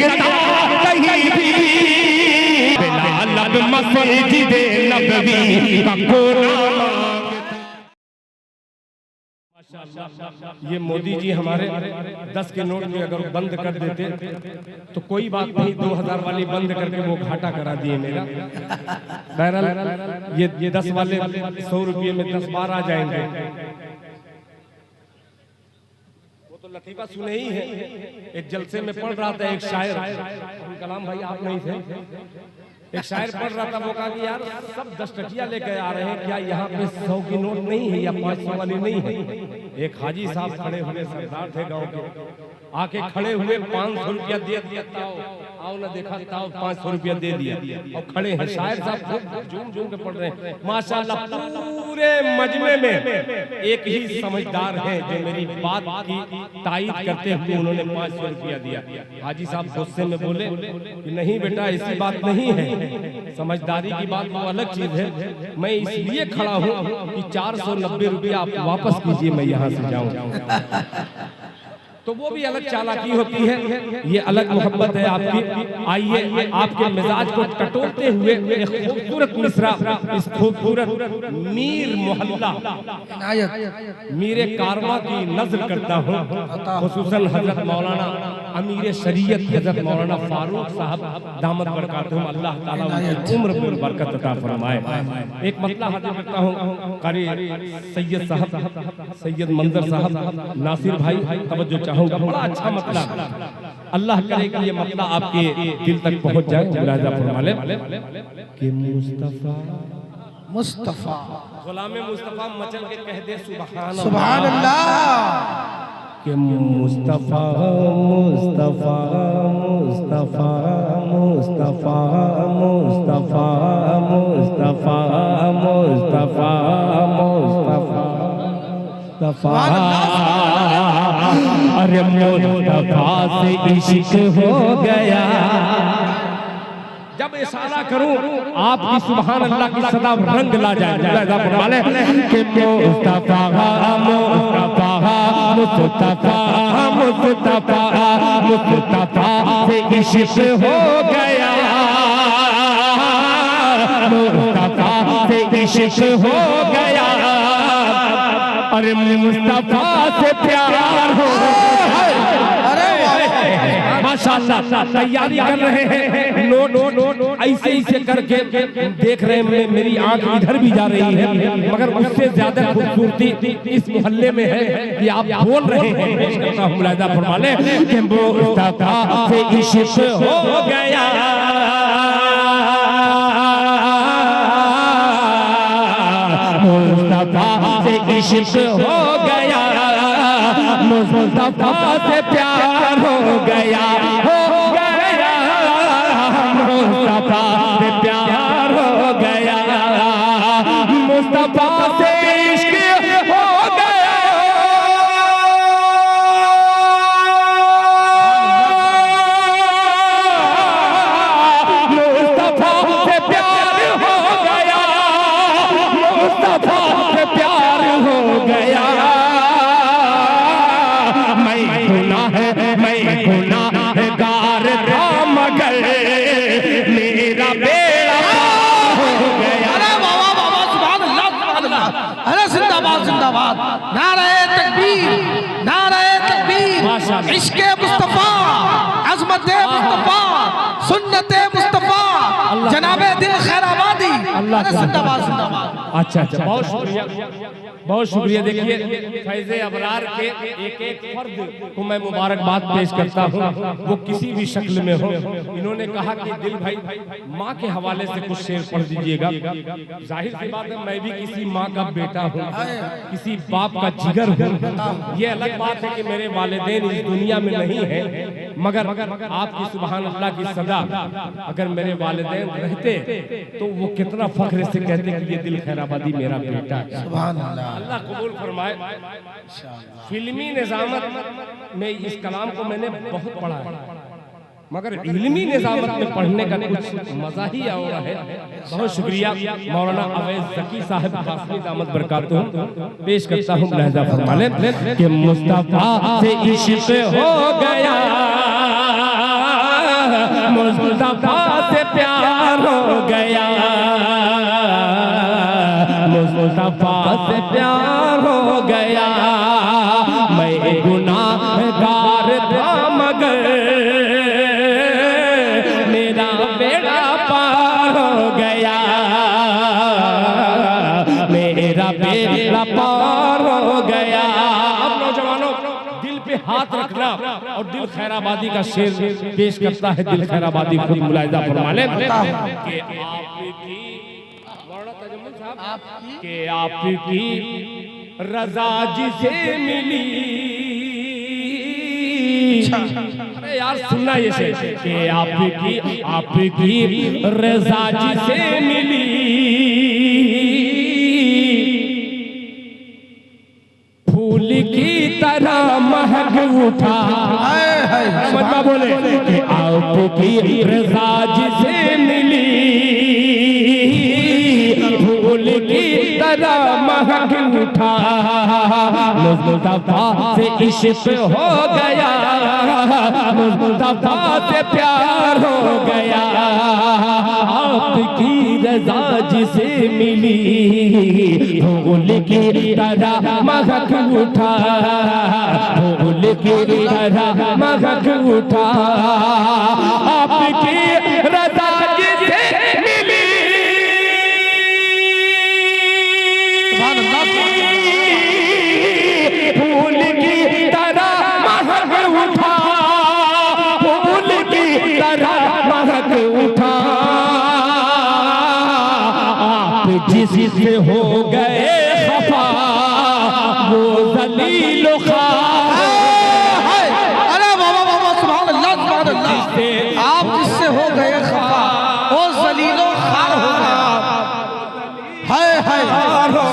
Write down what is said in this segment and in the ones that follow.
लगता कहीं भी बिलाल मस्जिद नबवी का कोना। ये मोदी जी हमारे 10 के नोट में अगर बंद कर देते तो कोई बात नहीं, 2000 वाली बंद करके वो घाटा करा दिए मेरा। बहरहाल ये 10 वाले 100 रुपये में 10 बार आ जाएंगे। वो तो लतीफा सुने ही है, एक जलसे में पढ़ रहा था एक शायर, कलाम भाई आप नहीं थे, एक शायर पढ़ रहा था, वो कहा कि यार सब 10 टकिया लेकर आ रहे हैं, क्या यहाँ पे 100 की नोट नहीं है या 500 वाली नहीं है। एक हाजी साहब खड़े हुए सरदार थे गांव के, आके खड़े हुए 500 रुपया दे दिया, आओ ना देखा ताओ 500 रुपया दे दिया और खड़े हैं। शायर साहब झूम झूम के पढ़ रहे हैं माशाल्लाह। पूरे मजमे में एक ही समझदार है जो मेरी बात की तायीद करते हुए उन्होंने 500 रुपया दिया। हाजी साहब गुस्से में बोले कि नहीं बेटा ऐसी बात नहीं है, समझदारी की बात वो अलग चीज है, मैं इसलिए खड़ा हूँ कि 490 रुपया आप वापस कीजिए, मैं यहाँ से जाऊँ। तो वो भी अलग चालाकी होती है, ये अलग मोहब्बत है आपकी। आइए आपके मिजाज को टटोलते हुए एक खूबसूरत मिसरा इस खूबसूरत मीर मोहल्ला मीर कारवा की नज़र करता हूँ, खुसूसन हजरत मौलाना अमीर शरीयत हजरत मौलाना फारूक साहब दामत बरकातुहुम, अल्लाह ताला उनकी उम्र में बरकत अता फरमाए। एक मतला हाजिर करता हूँ, कारी सैयद साहब, सैयद मंजर साहब, नासिर भाई तवज्जो चाहूंगा, बड़ा अच्छा मतलब, अल्लाह करे कि ये मतलब आपके दिल तक पहुंच जाए। मुलाजा फरमा ले कि मुस्तफा मुस्तफा गुलाम मुस्तफा मचल के कह दे सुभान अल्लाह कि मुस्तफा मुस्तफा मुस्तफा मुस्तफा मुस्तफा मुस्तफा मुस्तफा मुस्तफा अरे मुस्तफा से इश्क हो गया। जब इशारा करूं आपकी सुभान अल्लाह की सदा रंग ला जाए। कि मुस्तफा मुस्तफा मुस्तफा मुस्तफा मुस्तफा से इश्क हो गया, मुस्तफा से इश्क हो गया, अरे मुस्तफा से प्यार हो। माशाअल्लाह तैयारी कर रहे हैं, नोट ऐसे ऐसे करके देख रहे हैं, मेरी आंख इधर भी जा रही है, मगर उससे ज्यादा खूबसूरती इस मोहल्ले में है कि आप बोल रहे हैं। मुलाजा फरमा ले कि मुस्तफा से इश्क हो गया, मुस्तफा से इश्क हो गया, मुस्तफा से प्यार हो गया, मुस्तफा से प्यार हो गया, मुस्तफा से इश्क हो गया, मुस्तफा से प्यार हो गया, मुस्तफा से प्यार हो गया। मैं गुनाहगार था मगर मेरा बेड़ा हो गया। अरे बाबा बाबा सुभान अल्लाह सुभान अल्लाह, अरे जिंदाबाद जिंदाबाद, नारे तकबीर नारे तकबीर, इश्क़े मुस्तफा अज़मते मुस्तफा सुन्नते मुस्तफा जनाबे दिल खैराबादी, अरे जिंदाबाद जिंदाबाद। अच्छा, बहुत शुक्रिया, बहुत शुक्रिया। देखिए फैज़े अबरार के एक एक फर्द को मैं मुबारकबाद पेश करता हूँ, वो किसी भी शक्ल में हो। इन्होंने कहा कि दिल भाई माँ के हवाले से कुछ शेर पढ़ दीजिएगा। जाहिर सी बात है मैं भी किसी माँ का बेटा हूँ, किसी बाप का जिगर हूँ। ये अलग बात है कि मेरे वालिदैन इस दुनिया में नहीं है, मगर आपकी सुभान अल्लाह की सदा अगर मेरे वालिदैन रहते तो वो कितना फख्र से कहते कि ये दिल खैराबादी मेरा बेटा है। सुभान अल्लाह, अल्लाह कबूल फरमाए। फिल्मी निजामत में इस कलाम को मैंने बहुत पढ़ा है, मगर इल्मी निजामत में पढ़ने का कुछ मजा ही आ रहा है। बहुत शुक्रिया मौलाना अवैस ज़की साहब कासमी दामत बरकातुहुम, पेश करता हूँ लहजा फरमा ले कि मुस्तफा से इश्क हो गया, मुस्तफा से प्यार हो गया, मुस्तफा से प्यार हो गया। मैं गुनाहगार था मगर मेरा बेड़ा पार हो गया, मेरा बेड़ा पार हो गया। अब नौजवानों दिल पे हाथ रखना और दिल खैराबादी का शेर पेश करता है। दिल खैराबादी खुद मुलाहिजा फरमा लें कि आपकी रजा जिसे मिली, अरे यार सुनना ये शेर कि आपकी रजा जिसे मिली, फूल की तरह महक उठा। मतलब बोले कि आपकी रजा जिसे मिली, फूल की तरह महक उठा। मुस्तफा से इश्क हो गया, मुस्तफा से प्यार हो गया। आपकी रजा जिसे मिली, फूल की तरह महक उठा, फूल की तरह महक उठा। आपकी रजा जिसे मिली, फूल की तरह महक उठा, फूल की तरह महक उठा। आप जिससे हो गए खफा, वो जलील ख्वार। अरे बाबा बाबा सुभान अल्लाह सुभान अल्लाह। आप जिससे हो गए खफा, वो जलीलो खार हो गया। हाय हाय,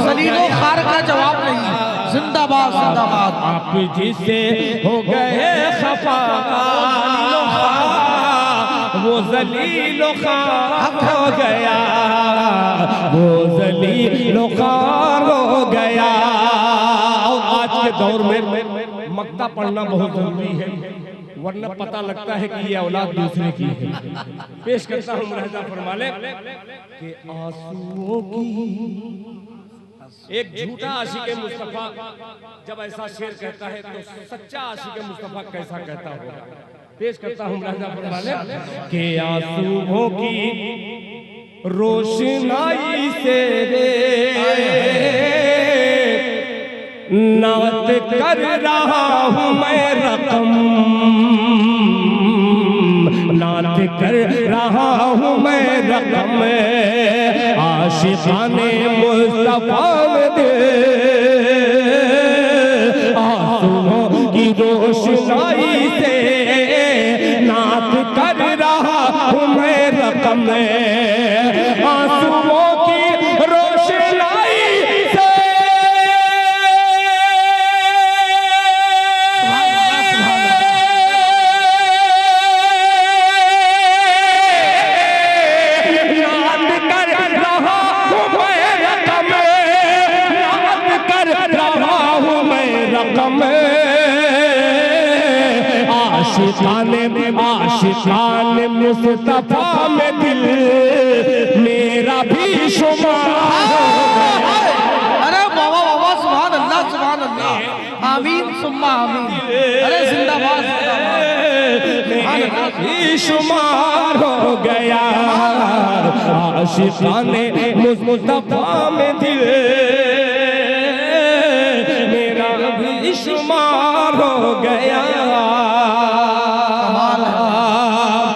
जलीलो खार का जवाब नहीं। जिंदाबाद जिंदाबाद। आप जिससे हो गए खफा, वो जलील ख्वार हो गया, वो जलील ख्वार हो गया। और आज के दौर में मक्ता पढ़ना बहुत जरूरी है, वरना पता लगता है कि ये औलाद दूसरे की है। पेश करता हूँ मुलाहिजा फरमा लें कि आंसुओं की एक झूठा आशिक मुस्तफा जब ऐसा शेर कहता है तो सच्चा आशिक मुस्तफा कैसा कहता होगा। पेश करता हूँ मुलाहिजा फरमा लें कि आंसुओं की रोशनाई से नात कर रहा हूँ मैं रकम, नात कर रहा हूँ मैं रकम। आशिकाने मुस्तफा में दिल, आंसुओं की रोशनाई से नात कर रहा हूँ मैं रकम। आंसुओं की रोशनाई से आशिकाने मुस्तफा में दिल मेरा भी शुमार। अरे बाबा बाबा सुभान अल्लाह सुभान अल्लाह। आमीन सुम्मा आमीन। अरे जिंदाबाद जिंदाबाद। भी शुमार हो गया, आशिकाने मुस्तफा में दिल मेरा भी शुमार हो गया।